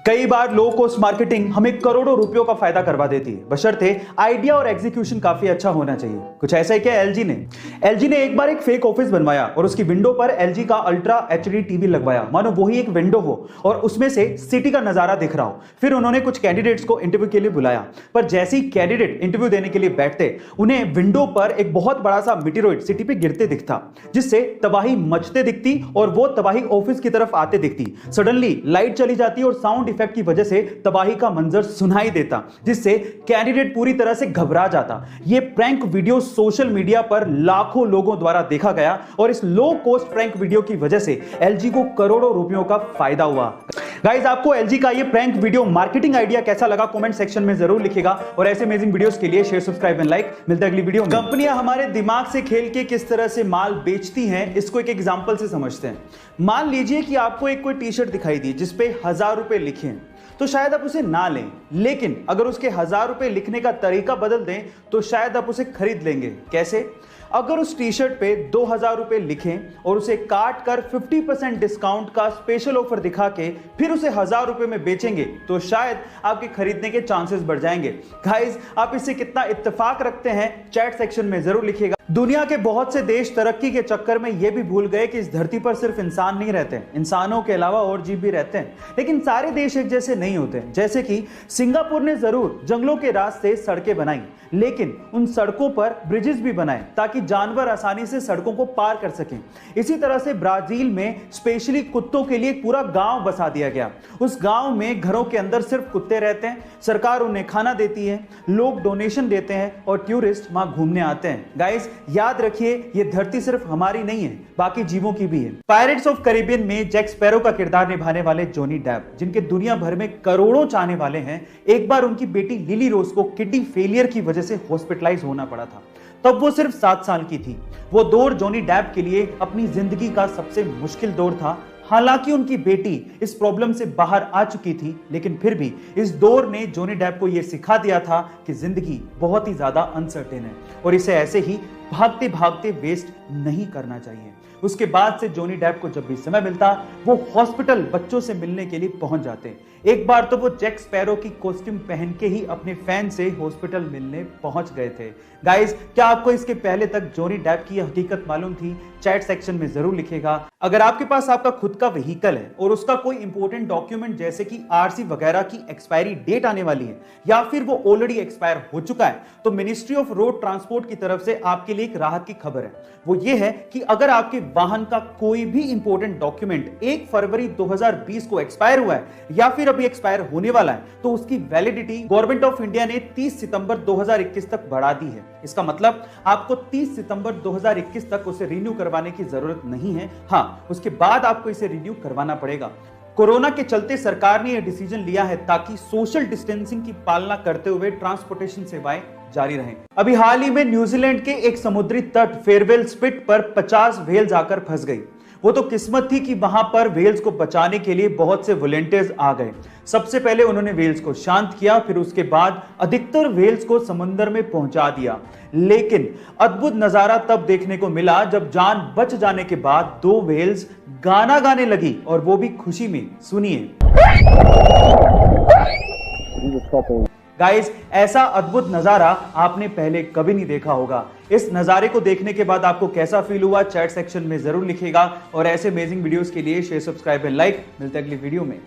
कई बार low cost marketing हमें करोड़ों रुपयों का फायदा करवा देती है, बशर्ते आइडिया और एग्जीक्यूशन काफी अच्छा होना चाहिए। कुछ ऐसा ही क्या एलजी ने एक बार एक फेक ऑफिस बनवाया और उसकी विंडो पर एलजी का अल्ट्रा एचडी टीवी लगवाया, मानो वही एक विंडो हो और उसमें से सिटी का नजारा दिख रहा हो। फिर उन्होंने कुछ कैंडिडेट्स को इंटरव्यू के लिए बुलाया, पर जैसे ही कैंडिडेट इंटरव्यू देने के लिए बैठते उन्हें विंडो पर एक बहुत बड़ा सा मीटेरॉइड सिटी पे गिरते दिखता, जिससे तबाही मचते दिखती और वो तबाही ऑफिस की तरफ आते दिखती। सडनली लाइट चली जाती और साउंड इफेक्ट की वजह से तबाही का मंजर सुनाई देता, जिससे कैंडिडेट पूरी तरह से घबरा जाता। यह प्रैंक वीडियो सोशल मीडिया पर लाखों लोगों द्वारा देखा गया और इस लो कॉस्ट प्रैंक वीडियो की वजह से एलजी को करोड़ों रुपयों का फायदा हुआ। गाइस, आपको एलजी का ये प्रैंक वीडियो मार्केटिंग आइडिया कैसा लगा कमेंट सेक्शन में जरूर लिखिएगा और ऐसे अमेजिंग वीडियोस के लिए शेयर, सब्सक्राइब एंड लाइक। मिलते हैं अगली वीडियो में। कंपनियां हमारे दिमाग से खेल के किस तरह से माल बेचती हैं, इसको एक एग्जांपल से समझते हैं। मान लीजिए कि आपको एक कोई टी शर्ट दिखाई दी जिसपे 1000 रुपए लिखे हैं, तो शायद आप उसे ना लें, लेकिन अगर उसके 1000 रुपए लिखने का तरीका बदल दें तो शायद आप उसे खरीद लेंगे। कैसे? अगर उस टी शर्ट पे 2000 रुपए लिखें और उसे काट कर 50% डिस्काउंट का स्पेशल ऑफर दिखा के फिर उसे 1000 रुपए में बेचेंगे तो शायद आपके खरीदने के चांसेस बढ़ जाएंगे। गाइस, आप इससे कितना इत्तेफाक रखते हैं चैट सेक्शन में जरूर लिखिएगा। दुनिया के बहुत से देश तरक्की के चक्कर में यह भी भूल गए कि इस धरती पर सिर्फ इंसान नहीं रहते, इंसानों के अलावा और जीव भी रहते हैं, लेकिन सारे देश एक जैसे नहीं होते। जैसे कि सिंगापुर ने जरूर जंगलों के रास्ते सड़कें बनाई, लेकिन उन सड़कों पर ब्रिजेस भी बनाए ताकि जानवर आसानी से सड़कों को पार कर सकें। इसी तरह से ब्राजील में स्पेशली कुत्तों के लिए एक पूरा गांव बसा दिया गया। उस गांव में घरों के अंदर सिर्फ कुत्ते रहते हैं, सरकार उन्हें खाना देती है, लोग डोनेशन देते हैं और टूरिस्ट वहां घूमने आते हैं। गाइस, याद रखिए, ये धरती सिर्फ हमारी नहीं है, बाकी जीवों की भी है। पायरेट्स ऑफ कैरिबियन में जैक स्पैरो का किरदार निभाने वाले जॉनी डेप, जिनके दुनिया भर में करोड़ों चाहने वाले हैं, एक बार उनकी बेटी लिली रोज को किडनी फेलियर की वजह से हॉस्पिटलाइज होना पड़ा था। तब वो सिर्फ 7 साल की थी। वो दौर जॉनी डेप के लिए अपनी जिंदगी का सबसे मुश्किल दौर था। हालांकि उनकी बेटी इस प्रॉब्लम से बाहर आ चुकी थी, लेकिन फिर भी इस दौर ने जॉनी डेप को यह सिखा दिया था कि जिंदगी बहुत ही ज्यादा अनसर्टेन है और इसे ऐसे ही भागते भागते वेस्ट नहीं करना चाहिए। उसके बाद से जॉनी डेप को जब भी समय मिलता वो हॉस्पिटल बच्चों से मिलने के लिए पहुंच जाते। एक बार तो वो जैक स्पैरो की कॉस्ट्यूम पहन के ही अपने फैन से हॉस्पिटल मिलने पहुंच गए थे। गाइस, क्या आपको इसके पहले तक जॉनी डेप की हकीकत मालूम थी? चैट सेक्शन में जरूर लिखेगा। अगर आपके पास आपका खुद का व्हीकल है और उसका कोई इंपॉर्टेंट डॉक्यूमेंट जैसे कि आरसी वगैरह की एक्सपायरी डेट आने वाली है या फिर वो ऑलरेडी एक्सपायर हो चुका है, तो मिनिस्ट्री ऑफ रोड ट्रांसपोर्ट की तरफ से आपके लिए एक राहत की खबर है। वो ये है कि अगर आपके वाहन का कोई भी इंपॉर्टेंट डॉक्यूमेंट 1 फरवरी 2020 को एक्सपायर हुआ है या फिर अभी एक्सपायर होने वाला है, तो उसकी वैलिडिटी गवर्नमेंट ऑफ इंडिया ने 30 सितंबर 2021 तक बढ़ा दी है। इसका मतलब आपको 30 सितंबर 2021 तक उसे रिन्यू करवाने की जरूरत नहीं है। हाँ, उसके बाद आपको इसे रिन्यू करवाना पड़ेगा। कोरोना के चलते सरकार ने यह डिसीजन लिया है ताकि सोशल डिस्टेंसिंग की पालना करते हुए ट्रांसपोर्टेशन सेवाएं जारी रहें। अभी हाल ही में न्यूजीलैंड के एक समुद्री तट फेयरवेल स्पिट पर 50 व्हेल जाकर फंस गई। वो तो किस्मत थी कि वहां पर व्हेल्स को बचाने के लिए बहुत से वॉलंटियर्स आ गए। सबसे पहले उन्होंने व्हेल्स को शांत किया, फिर उसके बाद अधिकतर व्हेल्स को समुद्र में पहुंचा दिया। लेकिन अद्भुत नजारा तब देखने को मिला जब जान बच जाने के बाद 2 व्हेल्स गाना गाने लगी, और वो भी खुशी में। सुनिए। गाइस, ऐसा अद्भुत नजारा आपने पहले कभी नहीं देखा होगा। इस नजारे को देखने के बाद आपको कैसा फील हुआ चैट सेक्शन में जरूर लिखिएगा और ऐसे अमेजिंग वीडियोस के लिए शेयर, सब्सक्राइब एंड लाइक। मिलते हैं अगली वीडियो में।